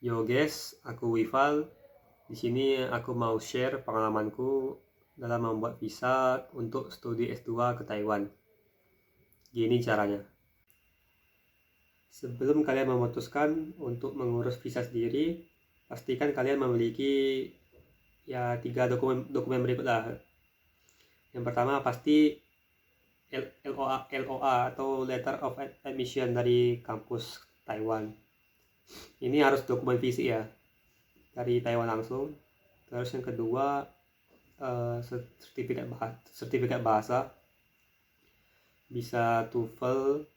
Yo guys, aku Wifal. Di sini aku mau share pengalamanku dalam membuat visa untuk studi S2 ke Taiwan. Gini caranya. Sebelum kalian memutuskan untuk mengurus visa sendiri, pastikan kalian memiliki ya 3 dokumen berikut lah. Yang pertama pasti LOA atau Letter of Admission dari kampus Taiwan. Ini harus dokumen fisik ya, dari Taiwan langsung. Terus yang kedua sertifikat bahasa, bisa TOEFL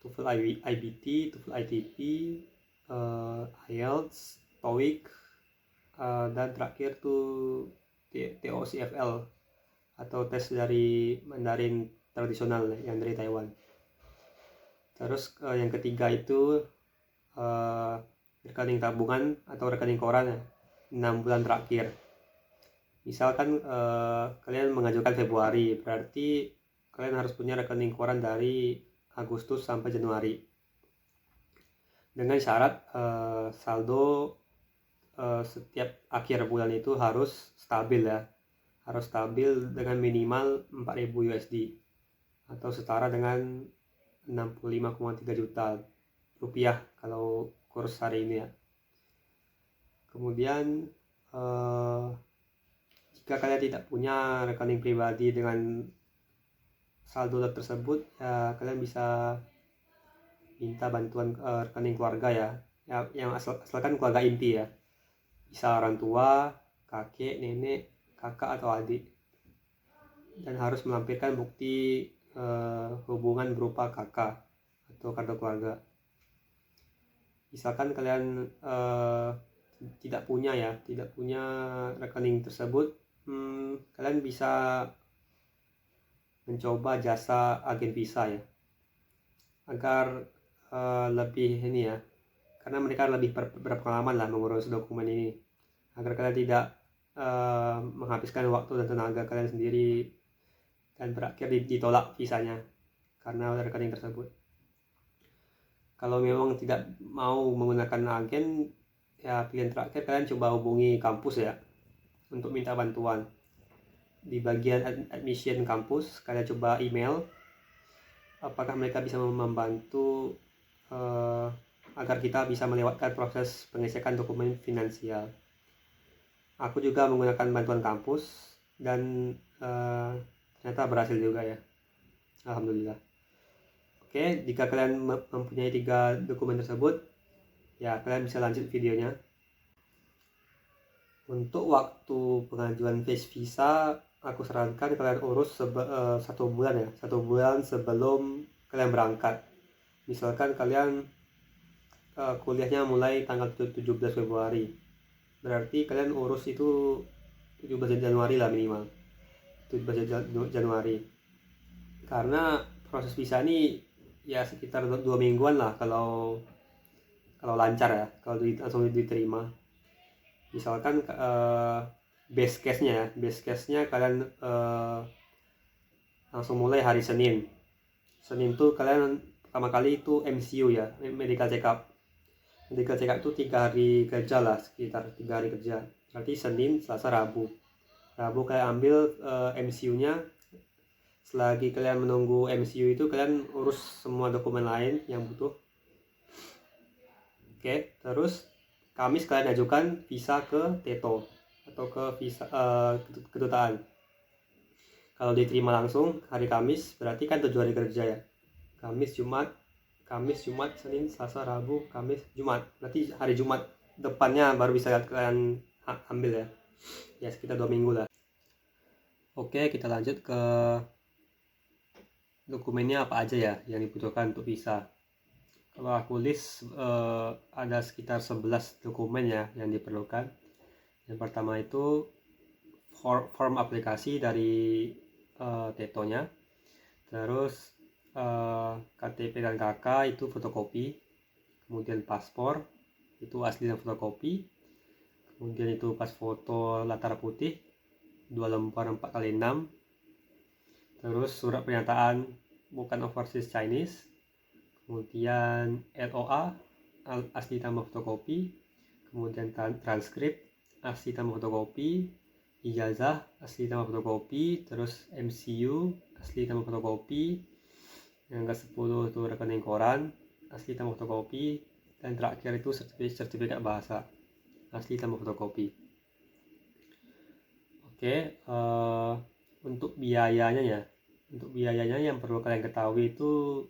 IBT, TOEFL ITP, IELTS, TOEIC, dan terakhir tuh TOCFL atau tes dari Mandarin tradisional yang dari Taiwan. Terus yang ketiga itu rekening tabungan atau rekening koran ya, 6 bulan terakhir. Misalkan kalian mengajukan Februari, berarti kalian harus punya rekening koran dari Agustus sampai Januari. Dengan syarat saldo setiap akhir bulan itu harus stabil ya. Harus stabil dengan minimal 4.000 USD atau setara dengan 65,3 juta rupiah kalau kurs hari ini ya. Kemudian jika kalian tidak punya rekening pribadi dengan saldo tersebut, ya kalian bisa minta bantuan rekening keluarga ya, yang asalkan keluarga inti ya, bisa orang tua, kakek, nenek, kakak atau adik, dan harus melampirkan bukti hubungan berupa kakak atau kartu keluarga. Misalkan kalian tidak punya rekening tersebut, kalian bisa mencoba jasa agen visa ya, agar lebih ini ya, karena mereka lebih berpengalaman lah mengurus dokumen ini, agar kalian tidak menghabiskan waktu dan tenaga kalian sendiri dan berakhir ditolak visanya karena rekening tersebut. Kalau memang tidak mau menggunakan agen, ya pilihan terakhir kalian coba hubungi kampus ya untuk minta bantuan. Di bagian admission kampus, kalian coba email apakah mereka bisa membantu agar kita bisa melewatkan proses pengecekan dokumen finansial. Aku juga menggunakan bantuan kampus dan ternyata berhasil juga ya, alhamdulillah. Oke, jika kalian mempunyai 3 dokumen tersebut, ya kalian bisa lanjut videonya. Untuk waktu pengajuan visa, aku sarankan kalian urus 1 bulan ya, 1 bulan sebelum kalian berangkat. Misalkan kalian kuliahnya mulai tanggal 17 Februari, berarti kalian urus itu 17 Januari lah minimal, 17 Januari, karena proses visa ini ya sekitar 2 mingguan lah kalau lancar ya, kalau langsung diterima. Misalkan base case-nya kalian langsung mulai hari Senin tuh kalian pertama kali itu MCU ya, medical check up itu 3 hari kerja lah, sekitar 3 hari kerja, berarti Senin, Selasa, Rabu kalian ambil MCU-nya. Selagi kalian menunggu MCU itu, kalian urus semua dokumen lain yang butuh. Oke, terus Kamis kalian ajukan visa ke TETO atau ke visa kedutaan. Kalau diterima langsung hari Kamis, berarti kan 7 hari kerja ya. Kamis, Jumat, Senin, Selasa, Rabu, Kamis, Jumat. Berarti hari Jumat depannya baru bisa kalian ambil ya. Ya sekitar 2 minggu lah. Oke, kita lanjut ke dokumennya apa aja ya yang dibutuhkan untuk visa. Kalau aku list ada sekitar 11 dokumen ya yang diperlukan. Yang pertama itu form aplikasi dari TETO-nya. Terus KTP dan KK itu fotokopi. Kemudian paspor itu asli dan fotokopi. Kemudian itu pas foto latar putih 2 lembar 4x6. Terus surat pernyataan bukan overseas Chinese. Kemudian LOA asli tambah fotokopi. kemudian transkrip asli tambah fotokopi, ijazah asli tambah fotokopi, terus MCU asli tambah fotokopi, yang ke-10 itu rekening koran asli tambah fotokopi, dan terakhir itu sertifikat bahasa asli tambah fotokopi. Oke, untuk biayanya yang perlu kalian ketahui itu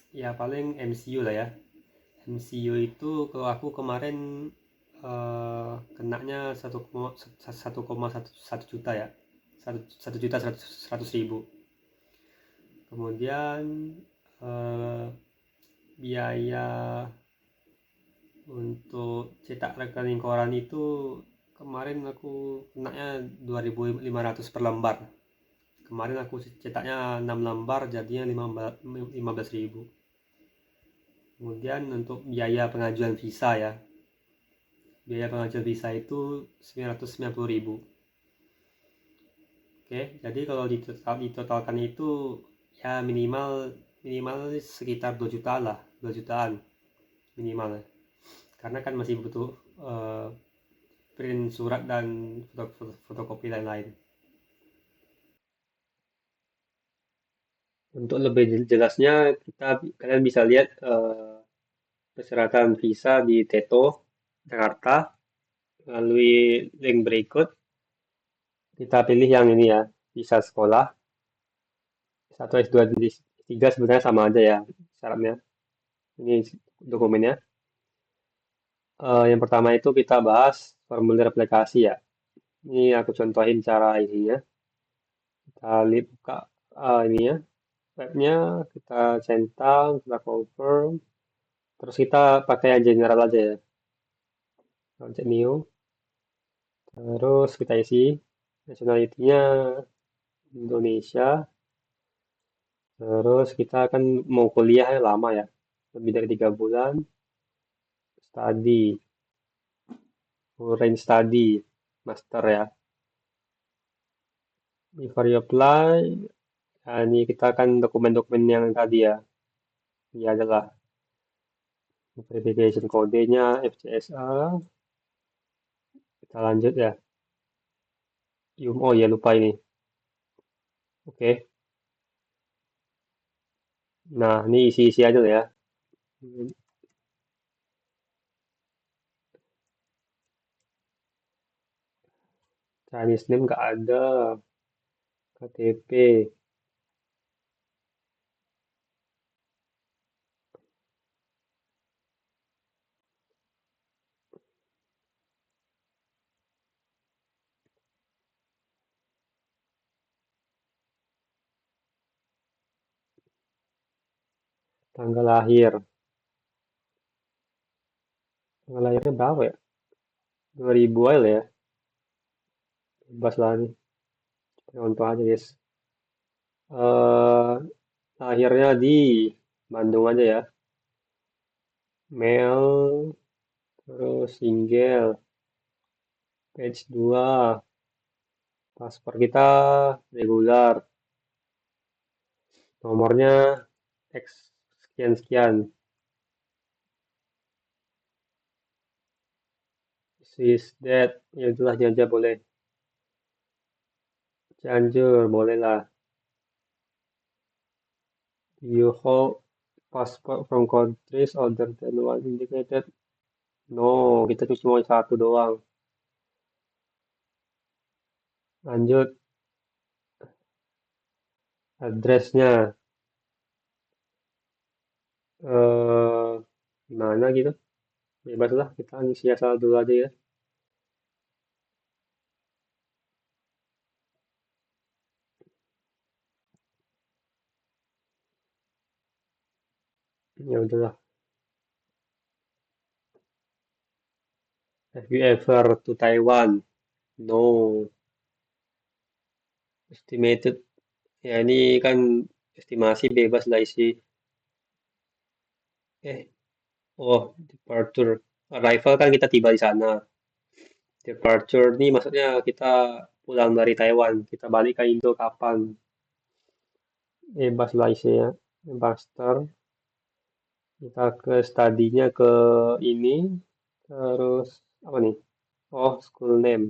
ya paling MCU lah ya. MCU itu kalau aku kemarin kenanya 1,1 juta ya, 1.100.000. Kemudian biaya untuk cetak rekening koran itu kemarin aku kenanya 2.500 per lembar. Kemarin aku cetaknya 6 lembar jadinya 15.000. Kemudian untuk biaya pengajuan visa ya, biaya pengajuan visa itu 990.000. Oke, jadi kalau ditotalkan itu ya minimal sekitar 2 jutaan lah, 2 jutaan minimal ya. Karena kan masih butuh print surat dan fotokopi lain-lain. Untuk lebih jelasnya kalian bisa lihat persyaratan visa di Teto Jakarta melalui link berikut. Kita pilih yang ini ya, visa sekolah. S1, S2, S3 sebenarnya sama aja ya syaratnya. Ini dokumennya. Yang pertama itu kita bahas formulir aplikasi ya. Ini aku contohin cara isinya. Kita buka ini ya, webnya, kita centang, kita confirm, terus kita pakai yang general aja ya. Cek new, terus kita isi nationality-nya Indonesia, terus kita akan mau kuliah ya lama ya, lebih dari 3 bulan, study, range study, master ya. Before you apply, ya ini kita akan dokumen-dokumen yang tadi ya, ini adalah verification kodenya, FCSA, kita lanjut ya. Oh ya lupa ini. Oke. Nah, ini isi-isi aja lah ya. Chinese name nggak ada. KTP. Tanggal lahir. Tanggal lahirnya berapa ya? 2000 aja lah ya. Bebas lah nih. Contoh aja guys. Lahirnya di Bandung aja ya. Male, terus single, page 2, paspor kita regular, nomornya X sekian-sekian. Is that, ya itulah Cianjur boleh. Cianjur boleh lah. You hold passport from countries other than one indicated. No, kita cuma satu doang. Lanjut, addressnya gimana gitu? Bebas lah, kita ngisi asal dulu aja ya. Ya udahlah. Have you ever to Taiwan? No. Estimated. Ya ini kan estimasi bebas lah isi. Oh, departure. Arrival kan kita tiba di sana. Departure ini maksudnya kita pulang dari Taiwan. Kita balik ke Indo kapan? Bebas lah isinya. Master. Kita ke studinya ke ini. Terus apa nih? Oh, school name.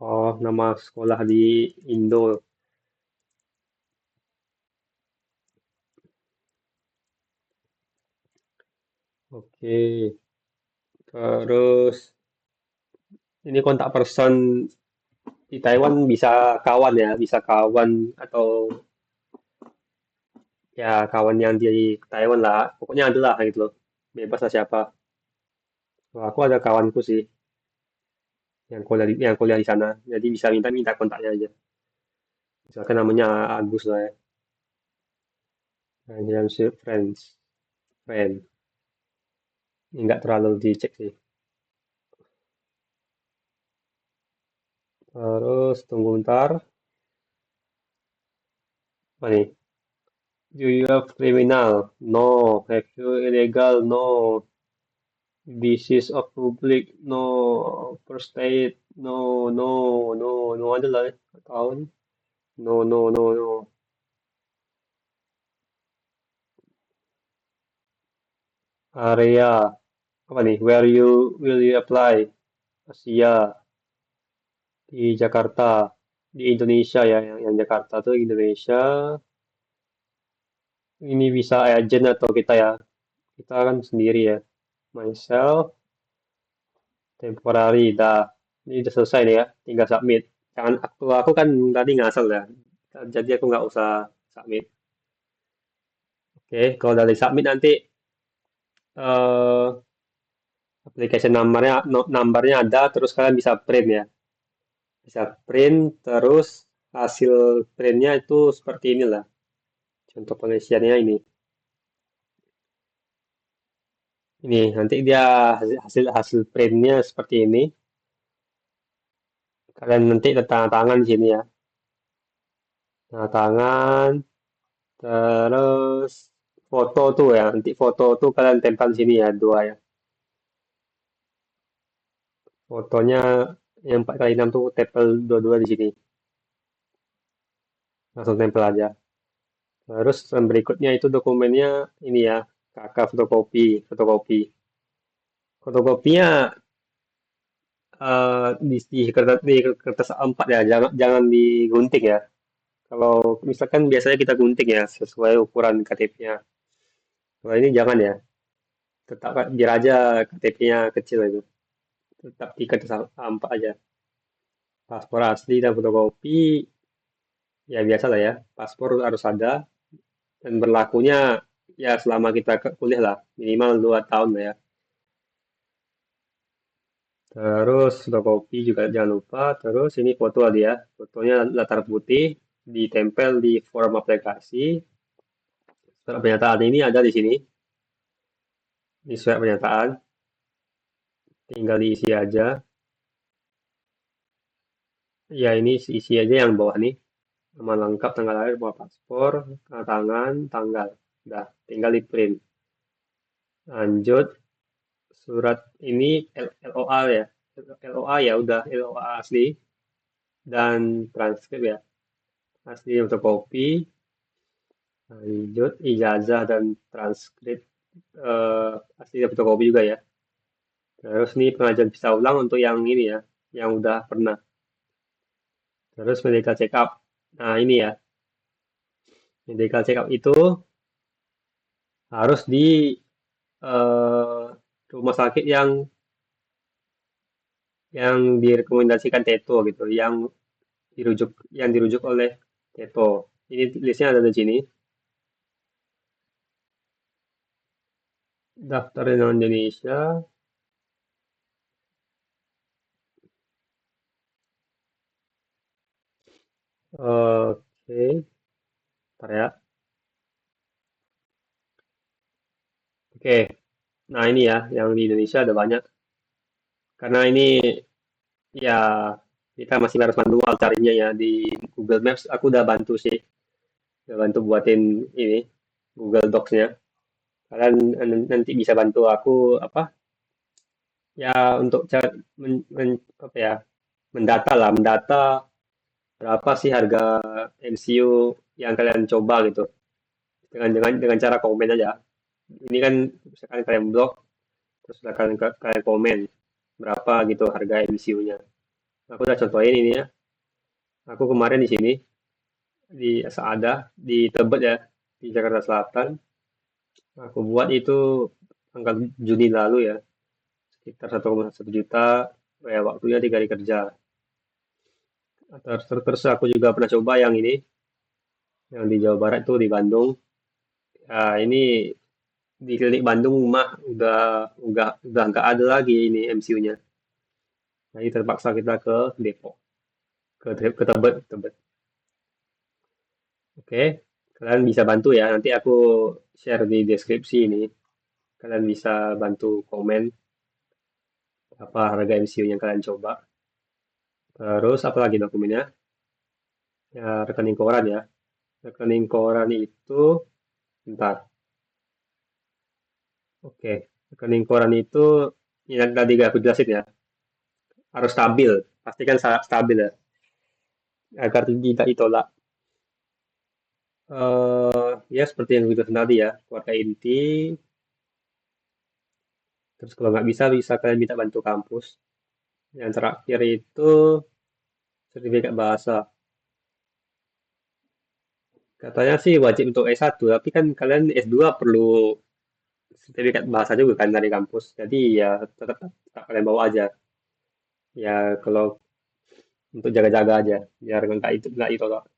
Oh, nama sekolah di Indo. Oke. Terus ini kontak person di Taiwan bisa kawan ya, bisa kawan atau ya kawan yang di Taiwan lah. Pokoknya ada lah gitu loh. Bebas lah siapa. Wah, aku ada kawanku sih yang kuliah di sana. Jadi bisa minta minta kontaknya aja. Misalkan namanya Agus lah ya. Relationship friend. Ini nggak terlalu dicek sih. Terus tunggu bentar. Apa nih? Do you have criminal? No. Have you illegal? No. Disease of public? No. First aid? No, no, no, no ada lah. Tahun? No, no, no, no. Area. Apa nih? Where you will you apply? Asia. Di Jakarta. Di Indonesia ya. Yang Jakarta tuh Indonesia. Ini bisa agent atau kita ya. Kita kan sendiri ya. Myself. Temporary. Dah. Ini udah selesai nih ya. Tinggal submit. Jangan aku kan tadi ngasal ya. Jadi aku nggak usah submit. Oke, kalau dari submit nanti eh application numbernya ada, terus kalian bisa print ya. Bisa print, terus hasil printnya itu seperti inilah. Contoh pengisiannya ini. Ini nanti dia hasil hasil printnya seperti ini. Kalian nanti tanda tangan di sini ya. Tanda tangan, terus foto tuh ya. Nanti foto tuh kalian tempel di sini ya, dua ya. Fotonya yang 4x6 tuh tempel dua-dua di sini. Langsung tempel aja. Terus yang berikutnya itu dokumennya ini ya, kakak fotokopi. Fotokopinya di kertas A4 ya, jangan digunting ya. Kalau misalkan biasanya kita gunting ya sesuai ukuran KTP-nya. Kalau ini jangan ya, tetap biar aja KTP-nya kecil itu. Tetap di kertas A4 aja. Paspor asli dan fotokopi ya biasa lah ya. Paspor harus ada dan berlakunya ya selama kita kuliah lah, minimal 2 tahun lah ya. Terus fotokopi juga jangan lupa. Terus ini foto tadi ya. Fotonya latar putih, ditempel di form aplikasi. Surat pernyataan ini ada di sini. Ini surat pernyataan. Tinggal diisi aja. Ya ini isi aja yang bawah nih. Nama lengkap, tanggal lahir, bawa paspor, tanda tangan, tanggal. Udah, tinggal di print. Lanjut, surat ini LOA ya. LOA ya udah, LOA asli dan transkrip ya. Asli fotokopi. Lanjut, ijazah dan transkrip asli fotokopi juga ya. Terus nih pengajuan visa ulang untuk yang ini ya, yang udah pernah. Terus medical check up. Nah ini ya, medical check up itu harus di eh, rumah sakit yang direkomendasikan Teto gitu, yang dirujuk oleh Teto. Ini listnya ada di sini. Daftar di Indonesia. Oke, ntar ya. Oke, nah ini ya, yang di Indonesia ada banyak. Karena ini ya kita masih harus manual carinya ya di Google Maps. Aku udah bantu sih, udah bantu buatin ini Google Docs-nya. Kalian nanti bisa bantu aku apa? Ya untuk cari apa ya? Mendata berapa sih harga MCU yang kalian coba gitu. Dengan cara komen aja. Ini kan misalkan kalian blog, terus kalian komen berapa gitu harga MCU-nya. Aku udah contohin ini ya. Aku kemarin di sini di Saada di Tebet ya, di Jakarta Selatan. Aku buat itu tanggal Juni lalu ya, sekitar 1,1 juta. Ya waktunya 3 hari kerja. Terus aku juga pernah coba yang ini, yang di Jawa Barat tuh di Bandung. Ini di klinik Bandung mah udah nggak ada lagi ini MCU-nya. Jadi terpaksa kita ke Depok, ke Tebet, Tebet. Oke, kalian bisa bantu ya. Nanti aku share di deskripsi ini. Kalian bisa bantu komen apa harga MCU yang kalian coba. Terus apa lagi dokumennya? Ya, rekening koran ya. Rekening koran itu, bentar. Oke, rekening koran itu yang tadi aku jelasin ya. Harus stabil. Pastikan stabil ya. Agar tidak ditolak. Ya seperti yang sudah tadi ya. Keluarga inti. Terus kalau nggak bisa kalian minta bantu kampus. Yang terakhir itu sertifikat bahasa. Katanya sih wajib untuk S1, tapi kan kalian S2 perlu sertifikat bahasa juga kan dari kampus. Jadi ya tetap kalian bawa aja. Ya kalau untuk jaga-jaga aja, biar nggak ditolak.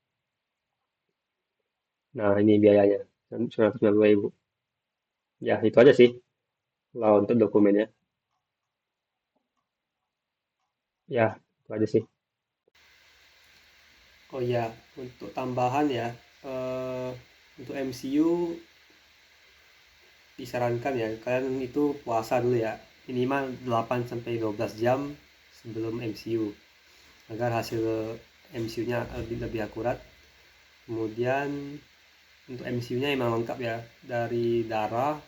Nah ini biayanya, 990.000. Ya itu aja sih, kalau untuk dokumennya. Ya itu aja sih. Oh ya, untuk tambahan ya, eh, untuk MCU disarankan ya kalian itu puasa dulu ya, minimal 8 sampai 12 jam sebelum MCU agar hasil MCU-nya lebih akurat. Kemudian untuk MCU-nya emang lengkap ya, dari darah,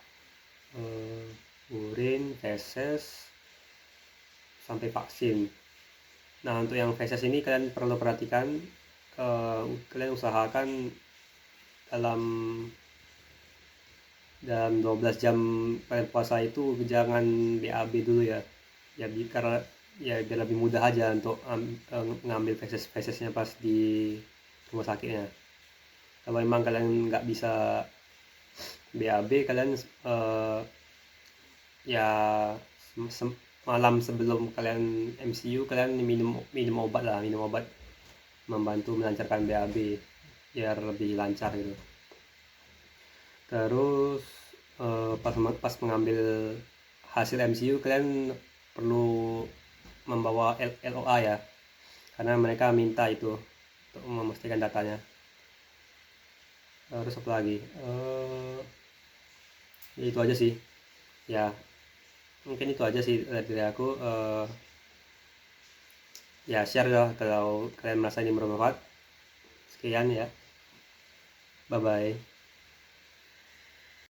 urin, feses sampai vaksin. Nah untuk yang feses ini kalian perlu perhatikan, kalian usahakan dalam 12 jam kalian puasa itu jangan BAB dulu ya. Ya karena ya biar lebih mudah aja untuk ngambil fesesnya pas di rumah sakitnya. Kalau memang kalian nggak bisa BAB, kalian ya malam sebelum kalian MCU kalian minum obat lah, minum obat membantu melancarkan BAB biar lebih lancar gitu. Terus pas mengambil hasil MCU kalian perlu membawa LOA ya, karena mereka minta itu untuk memastikan datanya. Terus apa lagi? Ya itu aja sih. Ya mungkin itu aja sih dari aku. Ya share lah kalau kalian merasa ini bermanfaat. Sekian ya. Bye bye.